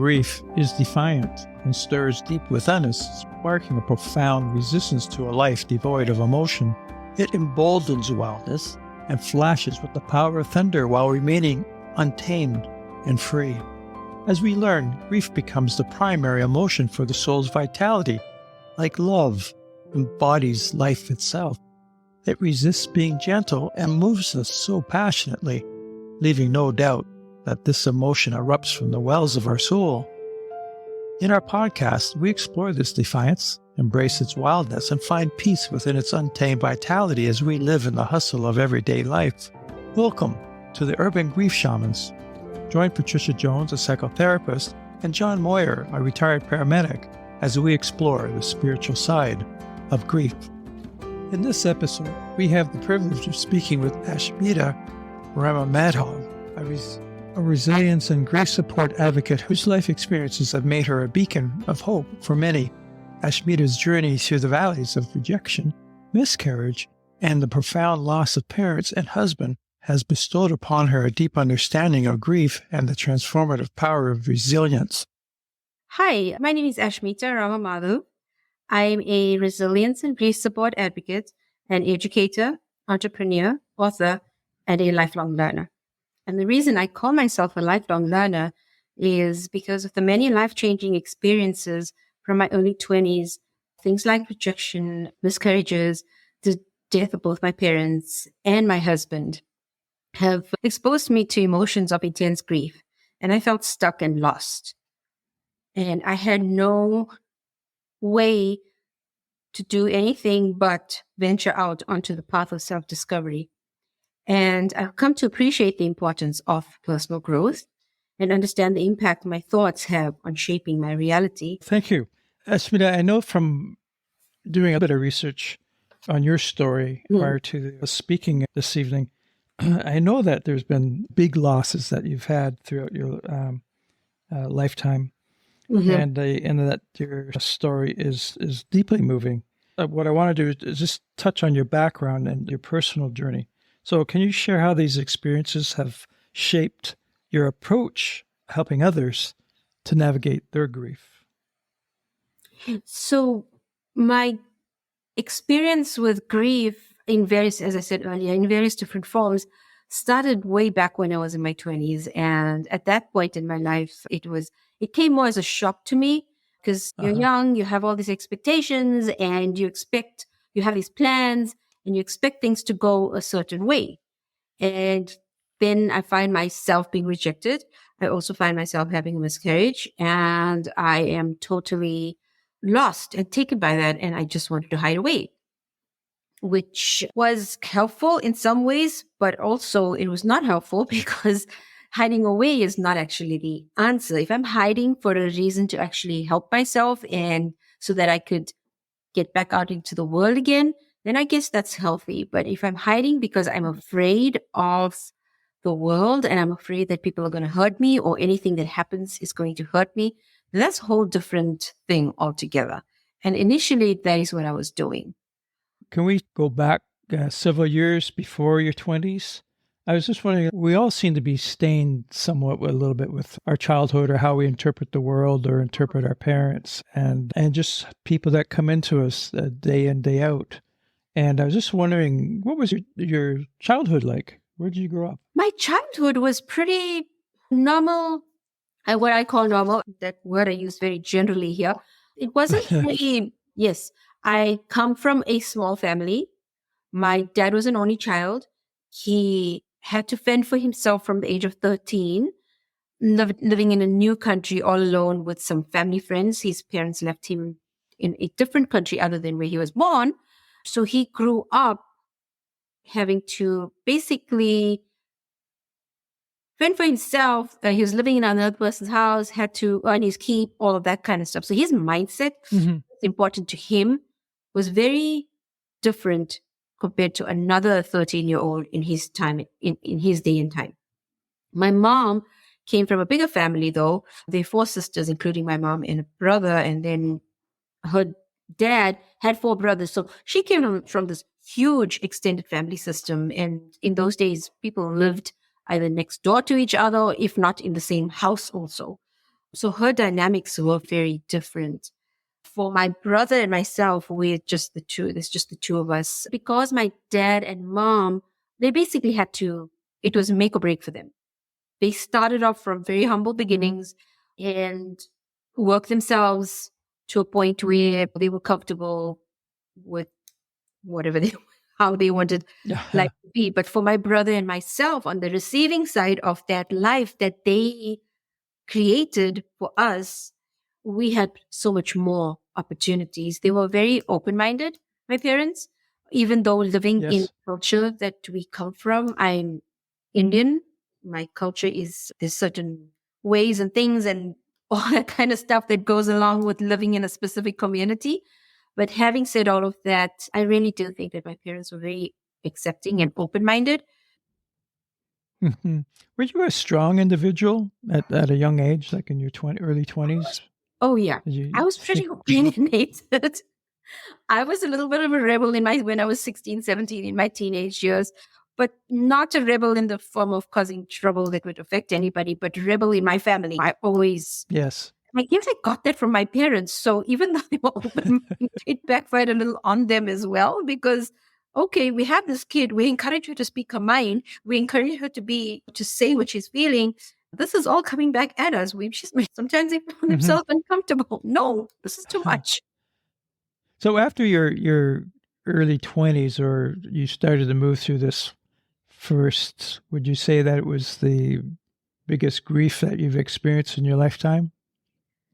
grief is defiant and stirs deep within us, sparking a profound resistance to a life devoid of emotion. It emboldens wildness and flashes with the power of thunder while remaining untamed and free. As we learn, grief becomes the primary emotion for the soul's vitality. Like love embodies life itself. It resists being gentle and moves us so passionately, leaving no doubt that this emotion erupts from the wells of our soul. In our podcast, we explore this defiance, embrace its wildness, and find peace within its untamed vitality as we live in the hustle of everyday life. Welcome to the Urban Grief Shamans. Join Patricia Jones, a psychotherapist, and John Moyer, a retired paramedic, as we explore the spiritual side of grief. In this episode, we have the privilege of speaking with Ashmeeta Ramamadhov, a resilience and grief support advocate whose life experiences have made her a beacon of hope for many. Ashmeeta's journey through the valleys of rejection, miscarriage, and the profound loss of parents and husband has bestowed upon her a deep understanding of grief and the transformative power of resilience. Hi, my name is Ashmeeta Ramamadhov. I'm a resilience and grief support advocate, an educator, entrepreneur, author, and a lifelong learner. And the reason I call myself a lifelong learner is because of the many life-changing experiences from my early 20s, things like rejection, miscarriages, the death of both my parents and my husband have exposed me to emotions of intense grief. And I felt stuck and lost. And I had no way to do anything but venture out onto the path of self-discovery. And I've come to appreciate the importance of personal growth and understand the impact my thoughts have on shaping my reality. Thank you. Ashmeeta, I know from doing a bit of research on your story prior to speaking this evening, I know that there's been big losses that you've had throughout your lifetime, and that your story is deeply moving. What I want to do is just touch on your background and your personal journey. So can you share how these experiences have shaped your approach helping others to navigate their grief? So my experience with grief as I said earlier, in various different forms, started way back when I was in my 20s. And at that point in my life, it came more as a shock to me because you're young, you have all these expectations and you have these plans and you expect things to go a certain way. And then I find myself being rejected. I also find myself having a miscarriage and I am totally lost and taken by that. And I just wanted to hide away, which was helpful in some ways, but also it was not helpful because hiding away is not actually the answer. If I'm hiding for a reason to actually help myself and so that I could get back out into the world again, then I guess that's healthy. But if I'm hiding because I'm afraid of the world and I'm afraid that people are going to hurt me or anything that happens is going to hurt me, then that's a whole different thing altogether. And initially, that is what I was doing. Can we go back several years before your 20s? I was just wondering, we all seem to be stained somewhat a little bit with our childhood or how we interpret the world or interpret our parents and just people that come into us day in, day out. And I was just wondering, what was your childhood like? Where did you grow up? My childhood was pretty normal. What I call normal, that word I use very generally here. It wasn't really, yes, I come from a small family. My dad was an only child. He had to fend for himself from the age of 13, living in a new country all alone with some family friends. His parents left him in a different country other than where he was born. So he grew up having to basically fend for himself. He was living in another person's house, had to earn his keep, all of that kind of stuff. So his mindset, what's important to him, was very different compared to another 13-year-old in his time, in his day and time. My mom came from a bigger family, though. There are 4 sisters, including my mom and a brother, and then her dad had 4 brothers. So she came from this huge extended family system. And in those days, people lived either next door to each other, if not in the same house also. So her dynamics were very different. For my brother and myself, we're just the two. There's just the two of us. Because my dad and mom, they basically had to, it was make or break for them. They started off from very humble beginnings and worked themselves to a point where they were comfortable with whatever they, how they wanted life to be. But for my brother and myself, on the receiving side of that life that they created for us, we had so much more opportunities. They were very open-minded, my parents, even though living in culture that we come from. I'm Indian. My culture is, there's certain ways and things and all that kind of stuff that goes along with living in a specific community. But having said all of that, I really do think that my parents were very accepting and open-minded. Mhm. Were you a strong individual at a young age, like in your early 20s? Oh, yeah. I was Speak. pretty opinionated. I was a little bit of a rebel when I was 16, 17, in my teenage years, but not a rebel in the form of causing trouble that would affect anybody, but a rebel in my family. Yes. I guess I got that from my parents. So even though they were open, it backfired a little on them as well because, okay, we have this kid. We encourage her to speak her mind. We encourage her to say what she's feeling. This is all coming back at us. Sometimes they find themselves uncomfortable. No, this is too much. So after your early 20s, or you started to move through this first, would you say that it was the biggest grief that you've experienced in your lifetime,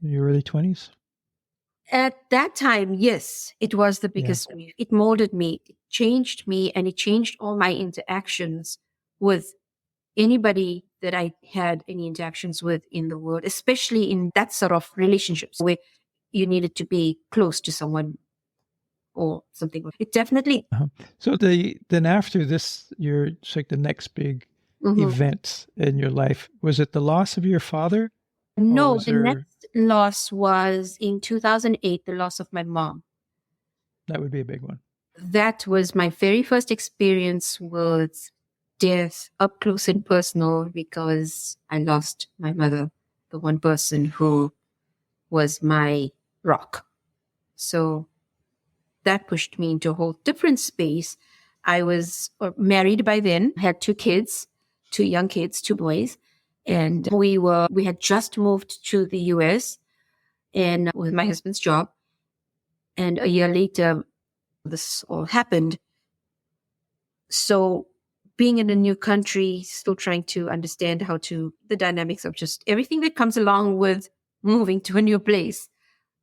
in your early 20s? At that time, yes, it was the biggest grief. It molded me, it changed me, and it changed all my interactions with anybody that I had any interactions with in the world, especially in that sort of relationships where you needed to be close to someone or something. It definitely. So then after this, it's like the next big event in your life. Was it the loss of your father? No, the next loss was in 2008, the loss of my mom. That would be a big one. That was my very first experience with death up close and personal because I lost my mother, the one person who was my rock. So that pushed me into a whole different space. I was married by then, had 2 kids, 2 young kids, 2 boys. And we had just moved to the US and with my husband's job. And a year later, this all happened. So being in a new country, still trying to understand the dynamics of just everything that comes along with moving to a new place.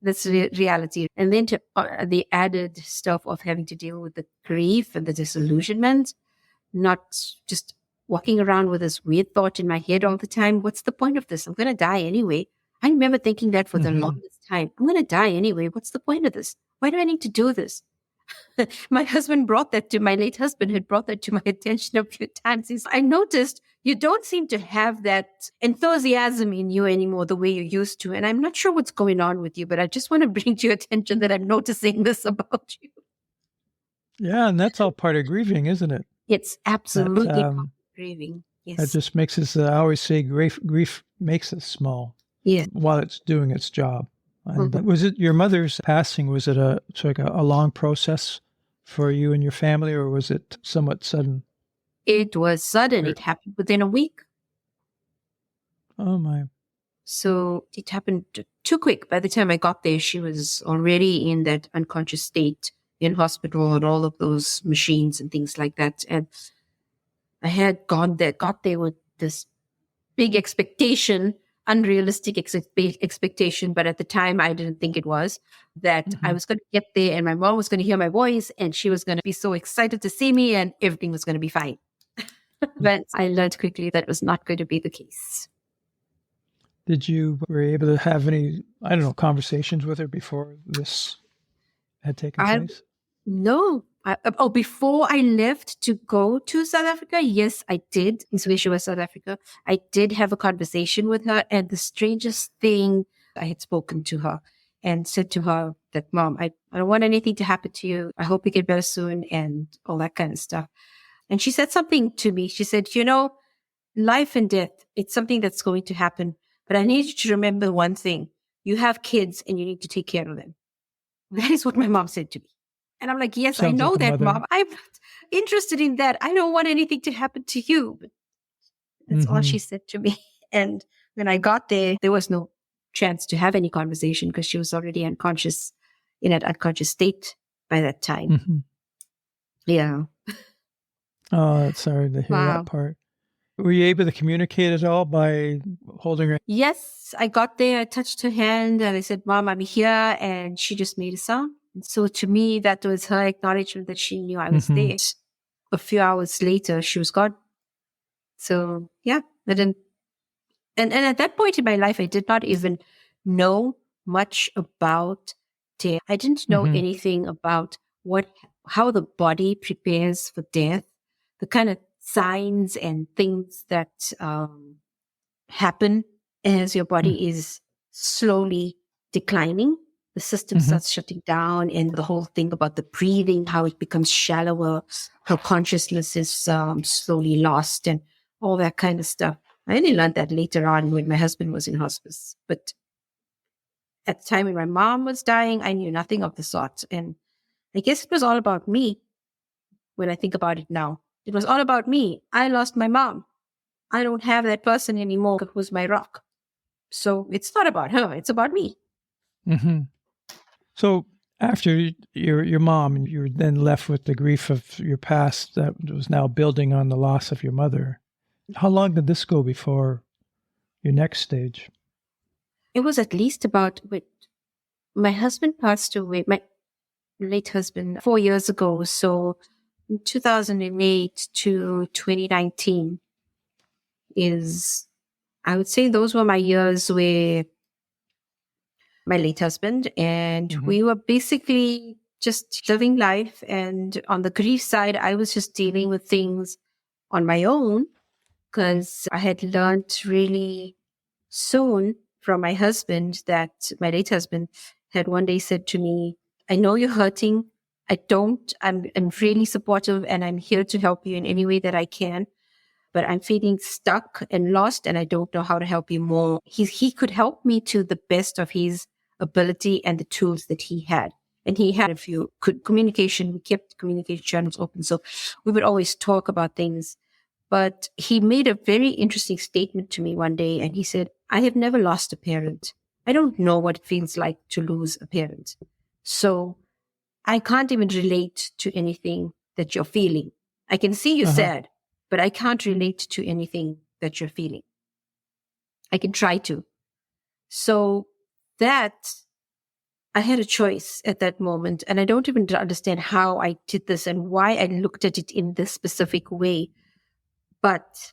That's reality. And then to the added stuff of having to deal with the grief and the disillusionment, not just walking around with this weird thought in my head all the time. What's the point of this? I'm going to die anyway. I remember thinking that for the longest time. I'm going to die anyway. What's the point of this? Why do I need to do this? My late husband had brought that to my attention a few times. I noticed you don't seem to have that enthusiasm in you anymore the way you used to. And I'm not sure what's going on with you, but I just want to bring to your attention that I'm noticing this about you. Yeah, and that's all part of grieving, isn't it? It's absolutely part of grieving. Yes. That just makes us, I always say grief makes us small while it's doing its job. And was it your mother's passing? Was it a long process for you and your family, or was it somewhat sudden? It was sudden. It happened within a week. Oh my! So it happened too quick. By the time I got there, she was already in that unconscious state in hospital and all of those machines and things like that. And I had got there with this big expectation, unrealistic expectation, but at the time I didn't think it was, that I was going to get there and my mom was going to hear my voice and she was going to be so excited to see me and everything was going to be fine. But I learned quickly that was not going to be the case. Were you able to have any, conversations with her before this had taken place? No. Before I left to go to South Africa, yes, I did. In Sweden, South Africa, I did have a conversation with her. And the strangest thing, I had spoken to her and said to her that, Mom, I don't want anything to happen to you. I hope you get better soon and all that kind of stuff. And she said something to me. She said, life and death, it's something that's going to happen. but I need you to remember one thing. You have kids and you need to take care of them. That is what my mom said to me. And I'm like, yes, I Sounds know like a that, mother. Mom. I'm not interested in that. I don't want anything to happen to you. But that's all she said to me. And when I got there, there was no chance to have any conversation because she was already unconscious, in an unconscious state by that time. Yeah. Oh, sorry to hear that part. Were you able to communicate at all by holding her? Yes, I got there, I touched her hand and I said, Mom, I'm here. And she just made a sound. And so to me, that was her acknowledgement that she knew I was there. A few hours later, she was gone. So yeah, I didn't. And at that point in my life, I did not even know much about death. I didn't know anything about how the body prepares for death, the kind of signs and things that happen as your body is slowly declining. The system starts shutting down, and the whole thing about the breathing, how it becomes shallower, how consciousness is slowly lost, and all that kind of stuff. I only learned that later on when my husband was in hospice. But at the time when my mom was dying, I knew nothing of the sort. And I guess it was all about me when I think about it now. It was all about me. I lost my mom. I don't have that person anymore who was my rock. So it's not about her. It's about me. So after your mom, you were then left with the grief of your past that was now building on the loss of your mother. How long did this go before your next stage? It was at least about, my husband passed away, my late husband, 4 years ago. So in 2008 to 2019 I would say those were my years with my late husband. And we were basically just living life. And on the grief side, I was just dealing with things on my own because I had learned really soon from my husband that my late husband had one day said to me, I know you're hurting. I'm really supportive and I'm here to help you in any way that I can, but I'm feeling stuck and lost and I don't know how to help you more. He could help me to the best of his ability and the tools that he had. And he had a few communication. We kept communication channels open. So we would always talk about things. But he made a very interesting statement to me one day. And he said, I have never lost a parent. I don't know what it feels like to lose a parent. So I can't even relate to anything that you're feeling. I can see you're sad, but I can't relate to anything that you're feeling. I can try to. So that I had a choice at that moment. And I don't even understand how I did this and why I looked at it in this specific way. But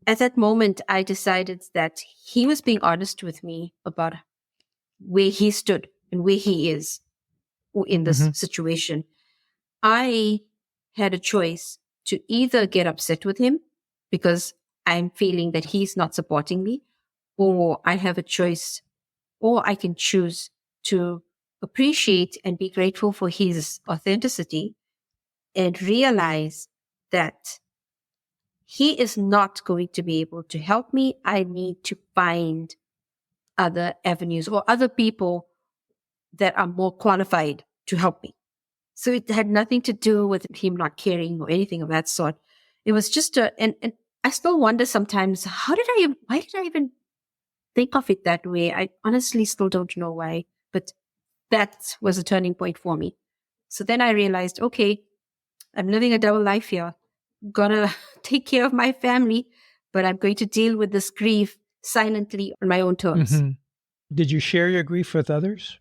at that moment, I decided that he was being honest with me about where he stood and where he is in this situation. I had a choice to either get upset with him because I'm feeling that he's not supporting me, or I have a choice, or I can choose to appreciate and be grateful for his authenticity and realize that he is not going to be able to help me. I need to find other avenues or other people that are more qualified to help me. So it had nothing to do with him not caring or anything of that sort. It was just and I still wonder sometimes, why did I even think of it that way? I honestly still don't know why, but that was a turning point for me. So then I realized, okay, I'm living a double life here. Gonna take care of my family, but I'm going to deal with this grief silently on my own terms. Did you share your grief with others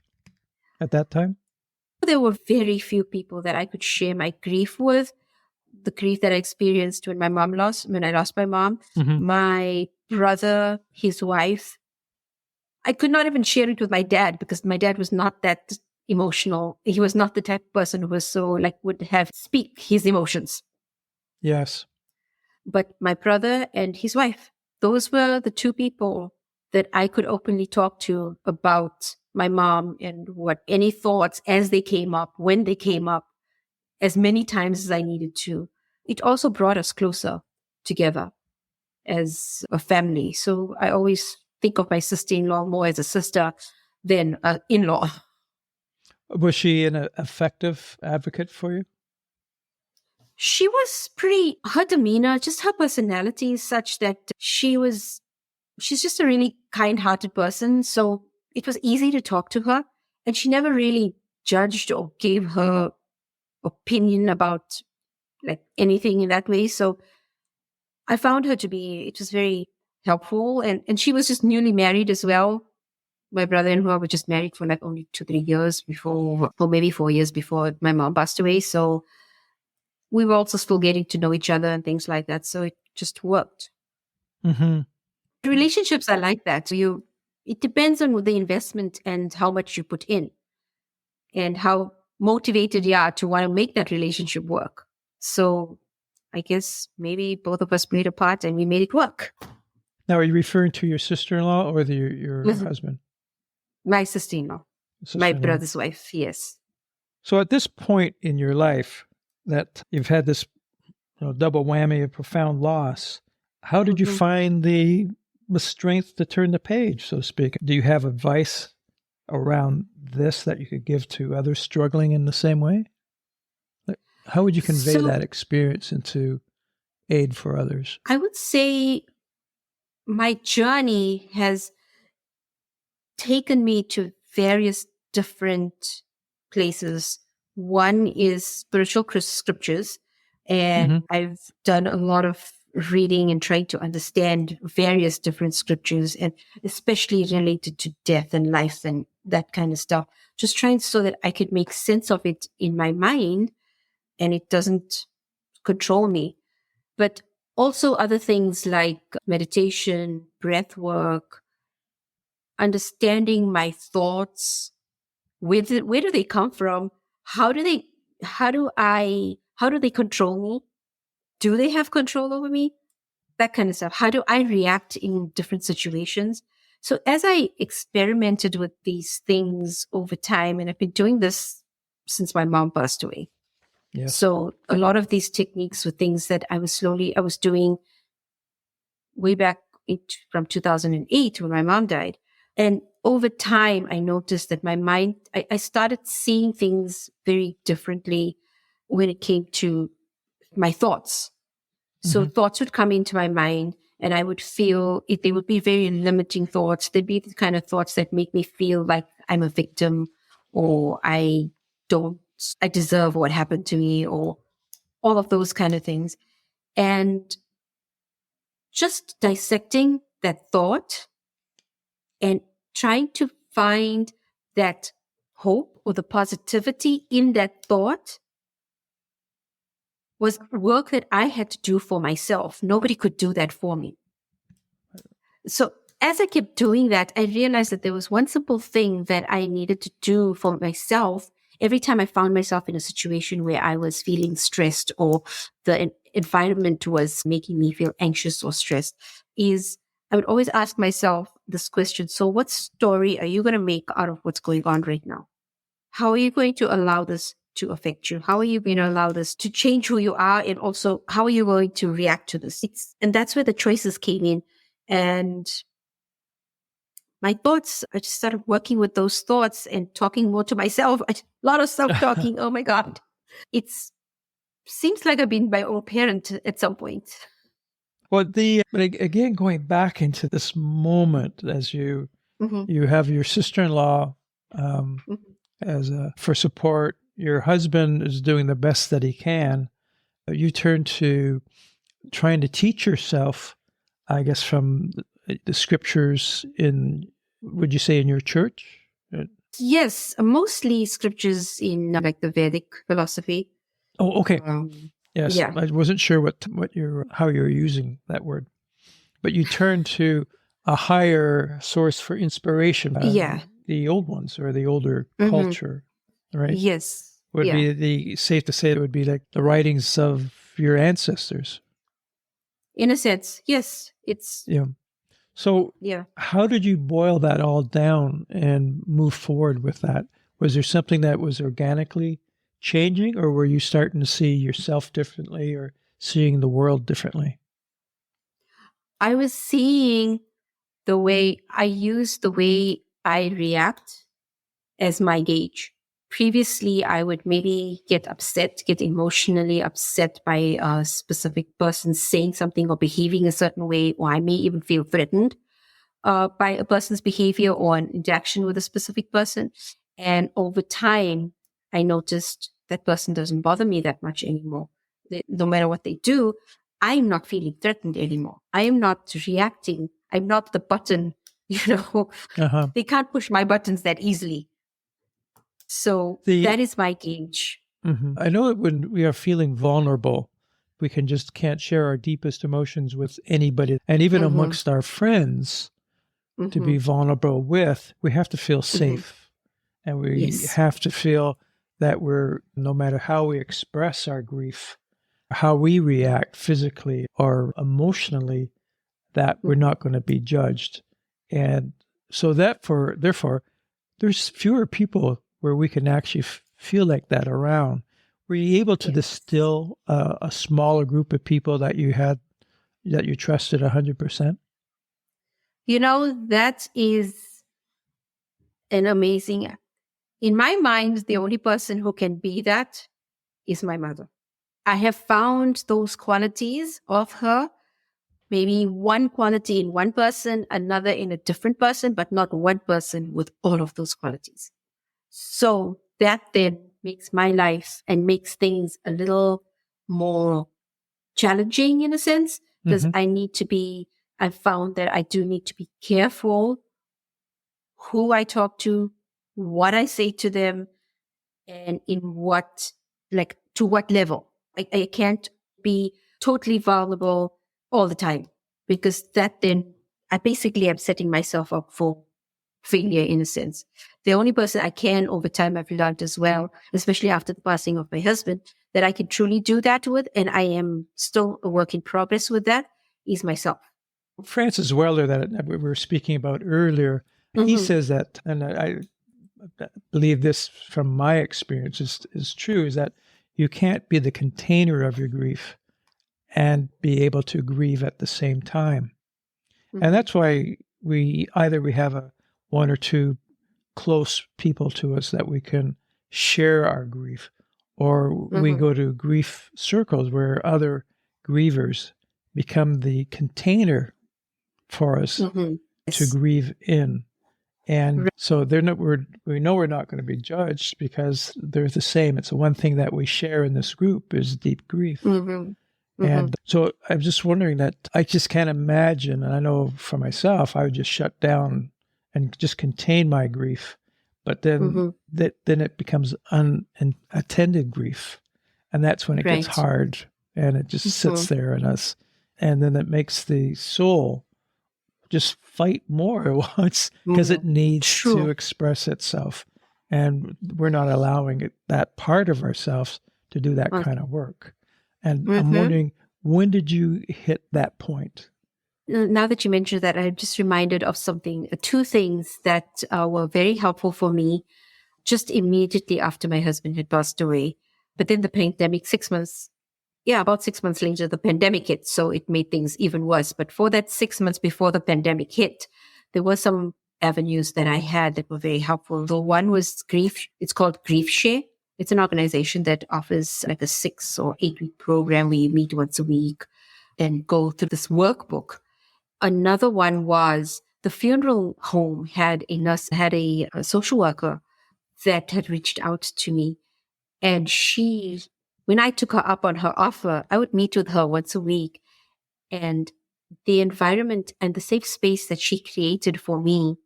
at that time? There were very few people that I could share my grief with. The grief that I experienced when I lost my mom, my brother, his wife. I could not even share it with my dad because my dad was not that emotional. He was not the type of person who was so would have speak his emotions. Yes. But my brother and his wife, those were the two people that I could openly talk to about my mom and what any thoughts as they came up, when they came up, as many times as I needed to. It also brought us closer together. as a family. So I always think of my sister-in-law more as a sister than an in-law. Was she an effective advocate for you? She was her demeanor, just her personality is such that she's just a really kind-hearted person. So it was easy to talk to her, and she never really judged or gave her opinion about like anything in that way. So I found her to be, it was very helpful. And she was just newly married as well. My brother-in-law were just married for like only 2-3 years before, or maybe 4 years before my mom passed away. So we were also still getting to know each other and things like that. So it just worked. Mm-hmm. Relationships are like that. So it depends on the investment and how much you put in and how motivated you are to want to make that relationship work. So I guess maybe both of us played a part and we made it work. Now, are you referring to your sister-in-law or your husband? My sister-in-law, my brother's wife, yes. So at this point in your life that you've had this double whammy of profound loss, how did you find the strength to turn the page, so to speak? Do you have advice around this that you could give to others struggling in the same way? How would you convey that experience into aid for others? I would say my journey has taken me to various different places. One is spiritual scriptures, and I've done a lot of reading and trying to understand various different scriptures, and especially related to death and life and that kind of stuff. Just trying so that I could make sense of it in my mind and it doesn't control me. But also other things like meditation, breath work, understanding my thoughts. Where do they come from? How do they control me? Do they have control over me? That kind of stuff. How do I react in different situations? So as I experimented with these things over time, and I've been doing this since my mom passed away. Yes. So a lot of these techniques were things that I was doing way back from 2008 when my mom died. And over time, I noticed that my mind, I started seeing things very differently when it came to my thoughts. So thoughts would come into my mind and I would feel they would be very limiting thoughts. They'd be the kind of thoughts that make me feel like I'm a victim or I deserve what happened to me or all of those kind of things. And just dissecting that thought and trying to find that hope or the positivity in that thought was work that I had to do for myself. Nobody could do that for me. So as I kept doing that, I realized that there was one simple thing that I needed to do for myself. Every time I found myself in a situation where I was feeling stressed or the environment was making me feel anxious or stressed, is I would always ask myself this question. So what story are you going to make out of what's going on right now? How are you going to allow this to affect you? How are you going to allow this to change who you are? And also, how are you going to react to this? And that's where the choices came in. And my thoughts, I just started working with those thoughts and talking more to myself. A lot of self-talking. Oh my God. It seems like I've been my own parent at some point. Well, but again, going back into this moment as you have your sister-in-law for support, your husband is doing the best that he can. You turn to trying to teach yourself, I guess, from the scriptures would you say in your church? Yes, mostly scriptures in like the Vedic philosophy. Oh, okay. Yes, yeah. I wasn't sure how you're using that word, but you turn to a higher source for inspiration. The old ones or the older culture, right? Yes, would be safe to say it would be like the writings of your ancestors. In a sense, yes, it's So how did you boil that all down and move forward with that? Was there something that was organically changing, or were you starting to see yourself differently or seeing the world differently? I was seeing the way I react as my gauge. Previously, I would maybe get emotionally upset by a specific person saying something or behaving a certain way, or I may even feel threatened by a person's behavior or an interaction with a specific person. And over time, I noticed that person doesn't bother me that much anymore. No matter what they do, I'm not feeling threatened anymore. I am not reacting. I'm not the button, Uh-huh. they can't push my buttons that easily. So that is my gauge. I know that when we are feeling vulnerable, we can't share our deepest emotions with anybody. And even amongst our friends, to be vulnerable with, we have to feel safe. And we have to feel that no matter how we express our grief, how we react physically or emotionally, that we're not going to be judged. And so therefore, there's fewer people where we can actually feel like that around. Were you able to distill a smaller group of people that you trusted 100%? That is an amazing. In my mind, the only person who can be that is my mother. I have found those qualities of her, maybe one quality in one person, another in a different person, but not one person with all of those qualities. So that then makes my life and makes things a little more challenging in a sense, because I found that I do need to be careful who I talk to, what I say to them, and to what level. I can't be totally vulnerable all the time, because that then I basically am setting myself up for failure in a sense. The only person I can over time I've learned as well, especially after the passing of my husband, that I can truly do that with, and I am still a work in progress with that, is myself. Francis Weller, that we were speaking about earlier, he says that, and I believe this from my experience is true, is that you can't be the container of your grief and be able to grieve at the same time. And that's why we have one or two close people to us that we can share our grief, or we go to grief circles where other grievers become the container for us to grieve in. And so we know we're not going to be judged because they're the same. It's the one thing that we share in this group is deep grief. And so I'm just wondering that I just can't imagine, and I know for myself, I would just shut down and just contain my grief. But then then it becomes unattended grief. And that's when it gets hard and it just sits there in us. And then it makes the soul just fight more at once because it needs to express itself. And we're not allowing that part of ourselves to do that kind of work. And I'm wondering, when did you hit that point? Now that you mentioned that, I'm just reminded of two things that were very helpful for me just immediately after my husband had passed away. But then the pandemic, about 6 months later, the pandemic hit. So it made things even worse. But for that 6 months before the pandemic hit, there were some avenues that I had that were very helpful. The one was grief. It's called Grief Share. It's an organization that offers like a 6 or 8 week program where you meet once a week and go through this workbook. Another one was the funeral home had a social worker that had reached out to me. And when I took her up on her offer, I would meet with her once a week. And the environment and the safe space that she created for me,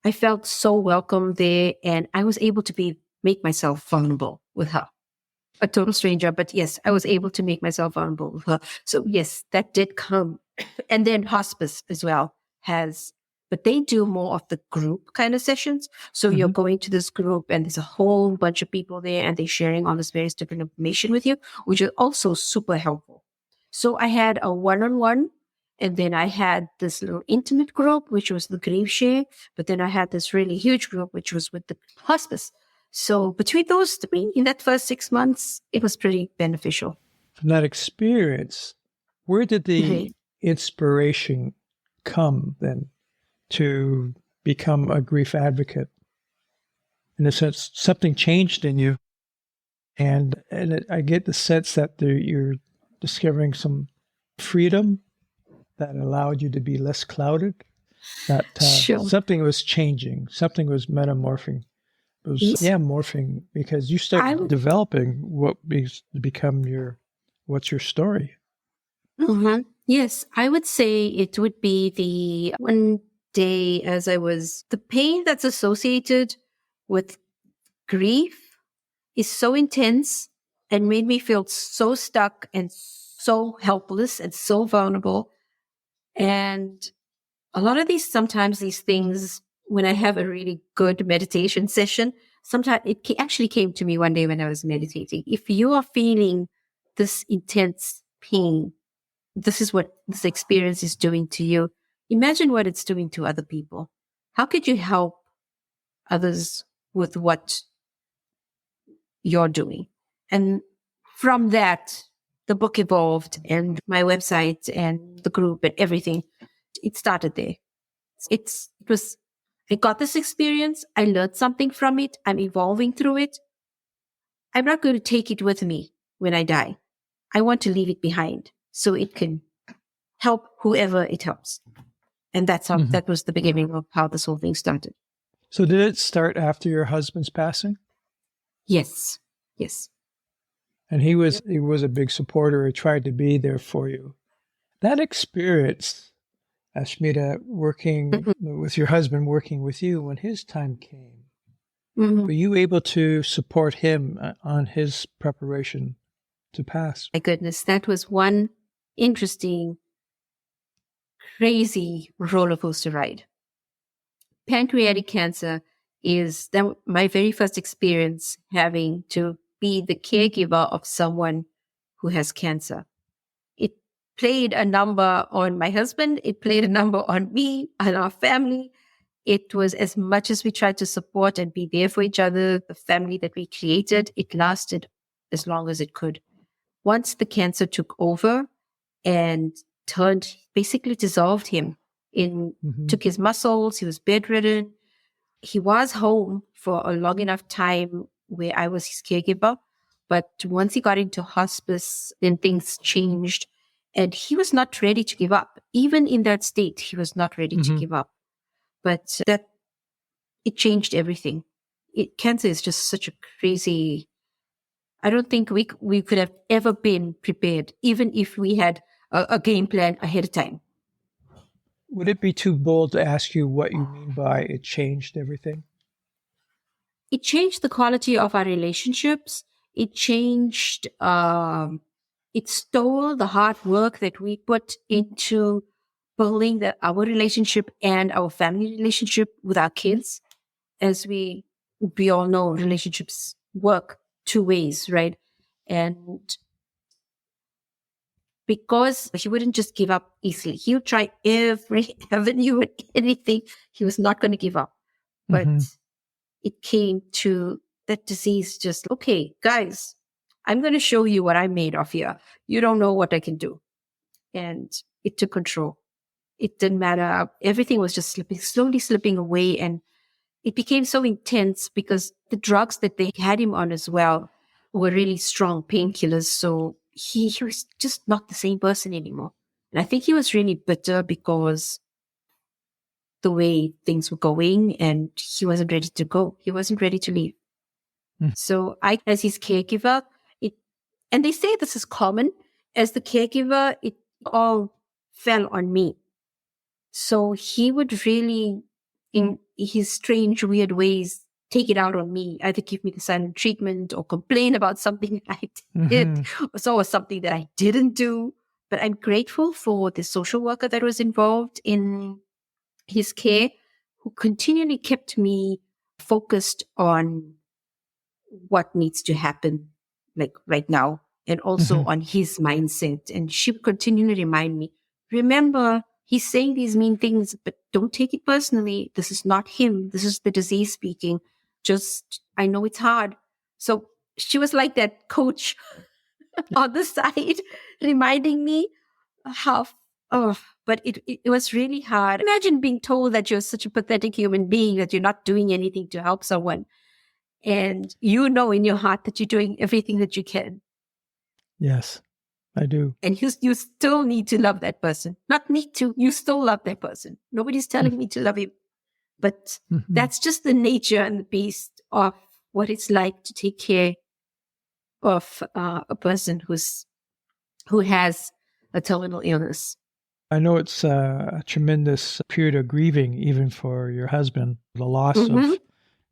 I felt so welcome there. And I was able to make myself vulnerable with her. A total stranger, but yes, I was able to make myself vulnerable with her. So yes, that did come. And then hospice as well but they do more of the group kind of sessions. So you're going to this group and there's a whole bunch of people there and they're sharing all this various different information with you, which is also super helpful. So I had a one-on-one, and then I had this little intimate group, which was the grief share. But then I had this really huge group, which was with the hospice. So between those three, in that first 6 months, it was pretty beneficial. From that experience, where did the inspiration come then to become a grief advocate? In a sense, something changed in you, and I get the sense that you're discovering some freedom that allowed you to be less clouded. That Sure. something was changing, something was metamorphing. It was Yes. morphing, because you start developing what become what's your story. Yes, I would say it would be the one day as the pain that's associated with grief is so intense and made me feel so stuck and so helpless and so vulnerable. And a lot of sometimes these things, when I have a really good meditation session, sometimes it actually came to me one day when I was meditating. If you are feeling this intense pain, this is what this experience is doing to you. Imagine what it's doing to other people. How could you help others with what you're doing? And from that, the book evolved, and my website and the group and everything. It started there. I got this experience. I learned something from it. I'm evolving through it. I'm not going to take it with me when I die. I want to leave it behind so it can help whoever it helps. And that's how, that was the beginning of how this whole thing started. So did it start after your husband's passing? Yes. Yes. And he was a big supporter. He tried to be there for you. That experience, Ashmeeta, working with your husband, working with you when his time came, were you able to support him on his preparation to pass? My goodness, that was one interesting, crazy roller coaster ride. Pancreatic cancer is my very first experience having to be the caregiver of someone who has cancer. It played a number on my husband. It played a number on me and our family. It was, as much as we tried to support and be there for each other, the family that we created, it lasted as long as it could. Once the cancer took over and basically dissolved him, took his muscles, he was bedridden. He was home for a long enough time where I was his caregiver. But once he got into hospice, then things changed. And he was not ready to give up. Even in that state, he was not ready to give up. But it changed everything. Cancer is just such a crazy... I don't think we could have ever been prepared, even if we had a game plan ahead of time. Would it be too bold to ask you what you mean by it changed everything? It changed the quality of our relationships. It changed, it stole the hard work that we put into building our relationship and our family relationship with our kids. As we all know, relationships work two ways, right? And because he wouldn't just give up easily. He would try every avenue and anything. He was not going to give up. But it came to that disease just, okay, guys, I'm going to show you what I'm made of here. You don't know what I can do. And it took control. It didn't matter. Everything was just slowly slipping away. And it became so intense because the drugs that they had him on as well were really strong painkillers. So he was just not the same person anymore. And I think he was really bitter because the way things were going, and he wasn't ready to go. He wasn't ready to leave. So I, as his caregiver, and they say this is common, as the caregiver, it all fell on me. So he would really, in his strange, weird ways, take it out on me, either give me the silent treatment or complain about something I did, or something that I didn't do. But I'm grateful for the social worker that was involved in his care, who continually kept me focused on what needs to happen, like right now, and also on his mindset. And she would continually remind me, remember, he's saying these mean things, but don't take it personally. This is not him. This is the disease speaking. I know it's hard. So she was like that coach on the side, reminding me Oh, but it was really hard. Imagine being told that you're such a pathetic human being, that you're not doing anything to help someone. And you know in your heart that you're doing everything that you can. Yes, I do. And you still need to love that person. Not need to, you still love that person. Nobody's telling me to love him. But Mm-hmm. that's just the nature and the beast of what it's like to take care of a person who has a terminal illness. I know it's a tremendous period of grieving, even for your husband, the loss Mm-hmm. of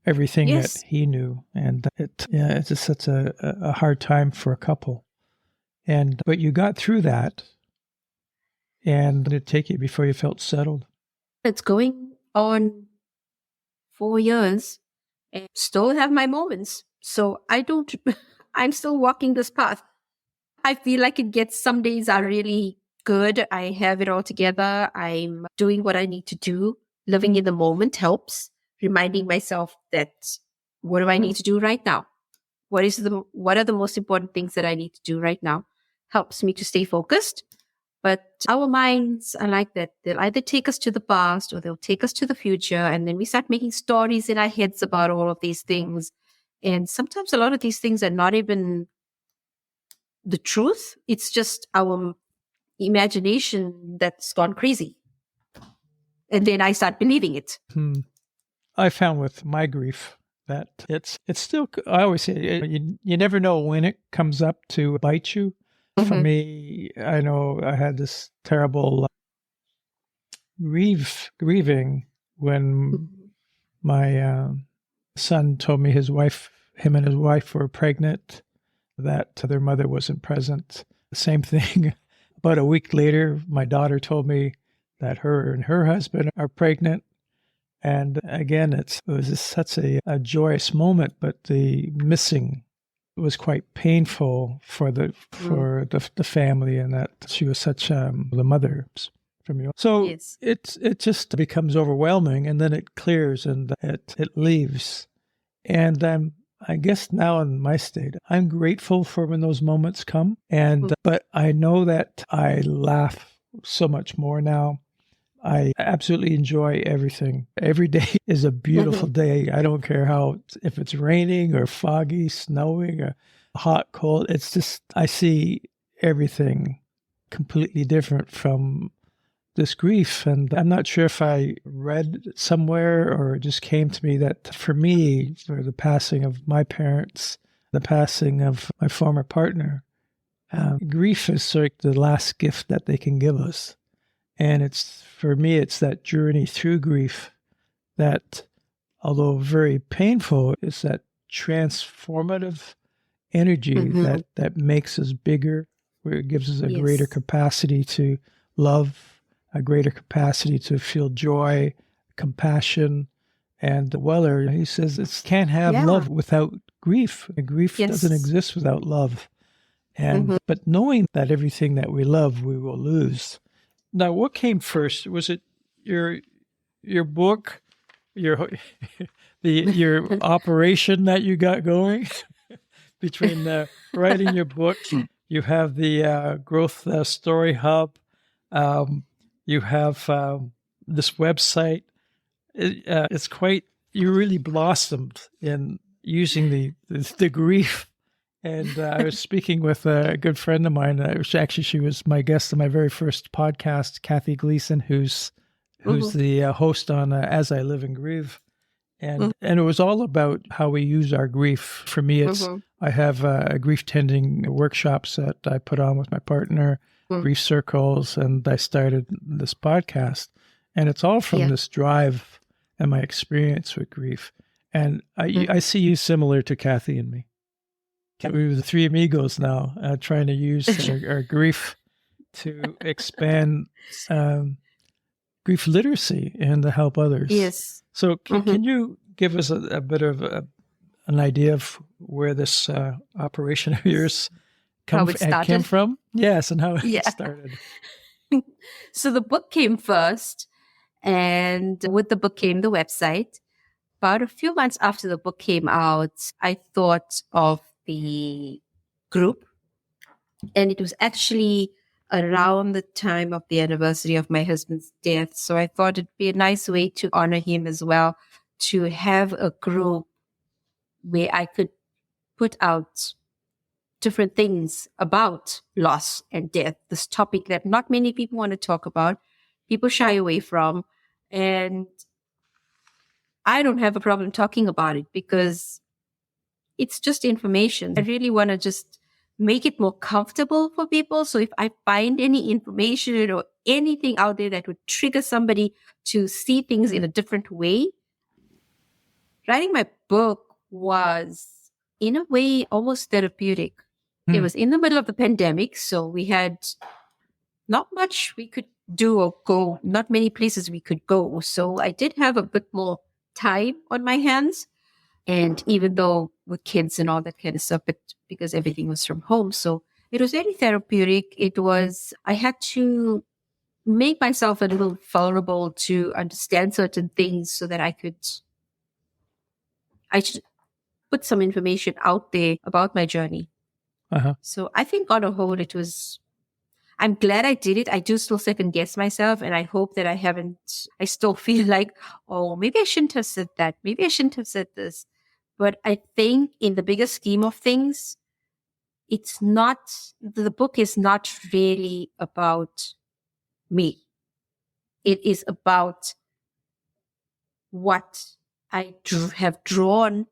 everything Yes. that he knew. And it's just such a hard time for a couple. But you got through that, and did it take you before you felt settled? It's going on 4 years and still have my moments. So I'm still walking this path. I feel like some days are really good. I have it all together. I'm doing what I need to do. Living in the moment helps. Reminding myself that what do I need to do right now? What are the most important things that I need to do right now? Helps me to stay focused. But our minds are like that. They'll either take us to the past or they'll take us to the future. And then we start making stories in our heads about all of these things. And sometimes a lot of these things are not even the truth. It's just our imagination that's gone crazy. And then I start believing it. I found with my grief that it's still, I always say, you never know when it comes up to bite you. Mm-hmm. For me, I know I had this terrible grieving when my son told me him and his wife were pregnant, that their mother wasn't present. Same thing. About a week later, my daughter told me that her and her husband are pregnant. And again, it was just such a joyous moment, but the missing was quite painful for the family, and that she was such the mother from you. So Yes. it just becomes overwhelming, and then it clears and it leaves. And I guess now in my state, I'm grateful for when those moments come, and but I know that I laugh so much more now. I absolutely enjoy everything. Every day is a beautiful day. I don't care if it's raining or foggy, snowing, or hot, cold. It's just, I see everything completely different from this grief. And I'm not sure if I read somewhere or it just came to me that for me, for the passing of my parents, the passing of my former partner, grief is sort of the last gift that they can give us. And for me, it's that journey through grief that, although very painful, is that transformative energy that makes us bigger, where it gives us a greater capacity to love, a greater capacity to feel joy, compassion. And Weller, he says it can't have love without grief. Grief doesn't exist without love. And but knowing that everything that we love, we will lose. Now, what came first? Was it your book, your operation that you got going? Between writing your book, you have the Growth Story Hub, you have this website. It's quite, you really blossomed in using the grief. And I was speaking with a good friend of mine. She was my guest on my very first podcast, Kathy Gleason, who's the host on As I Live and Grieve. And it was all about how we use our grief. For me, I have grief tending workshops that I put on with my partner, grief circles, and I started this podcast. And it's all from this drive and my experience with grief. And I see you similar to Kathy and me. We're the three amigos now, trying to use our grief to expand grief literacy and to help others. Yes. So can you give us a bit of an idea of where this operation of yours came from? Yes, and how it started. So the book came first, and with the book came the website. About a few months after the book came out, I thought of the group, and it was actually around the time of the anniversary of my husband's death. So I thought it'd be a nice way to honor him as well, to have a group where I could put out different things about loss and death, this topic that not many people want to talk about, people shy away from. And I don't have a problem talking about it because it's just information. I really want to just make it more comfortable for people. So if I find any information or anything out there that would trigger somebody to see things in a different way, writing my book was, in a way, almost therapeutic. It was in the middle of the pandemic, so we had not much we could do or go, not many places we could go. So I did have a bit more time on my hands. And even though with kids and all that kind of stuff, but because everything was from home, so it was very therapeutic. I had to make myself a little vulnerable to understand certain things so that I should put some information out there about my journey. So I think on a whole, I'm glad I did it. I do still second guess myself, and I hope that I still feel like, oh, maybe I shouldn't have said that. Maybe I shouldn't have said this. But I think in the bigger scheme of things, the book is not really about me. It is about what I have drawn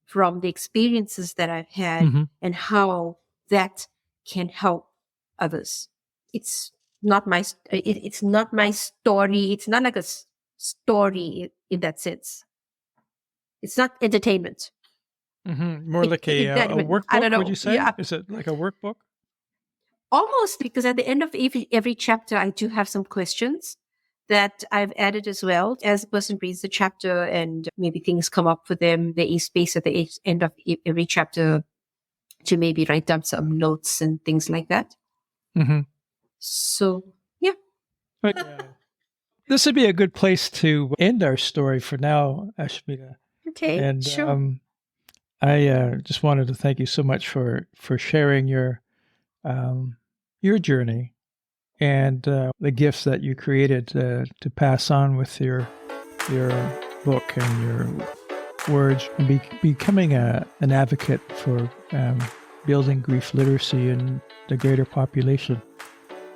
from the experiences that I've had and how that can help others. It's not my story. It's not like a story in that sense. It's not entertainment. More like a workbook, I don't know. would you say? Yeah. Is it like a workbook? Almost, because at the end of every chapter, I do have some questions that I've added as well. As a person reads the chapter and maybe things come up for them, there is space at the end of every chapter to maybe write down some notes and things like that. So, yeah. This would be a good place to end our story for now, Ashmeeta. Okay, And sure. I just wanted to thank you so much for sharing your journey and the gifts that you created to pass on with your book and your words, and becoming an advocate for building grief literacy in the greater population.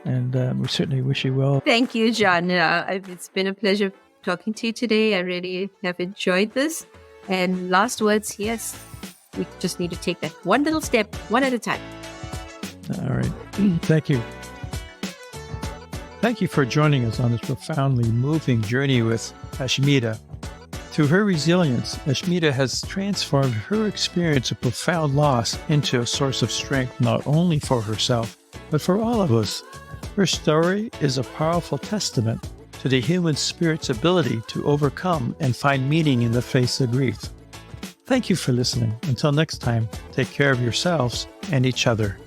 And we certainly wish you well. Thank you, John. It's been a pleasure talking to you today. I really have enjoyed this. And last words, yes, we just need to take that one little step, one at a time. All right. Thank you. Thank you for joining us on this profoundly moving journey with Ashmeeta. Through her resilience, Ashmeeta has transformed her experience of profound loss into a source of strength not only for herself, but for all of us. Her story is a powerful testament to the human spirit's ability to overcome and find meaning in the face of grief. Thank you for listening. Until next time, take care of yourselves and each other.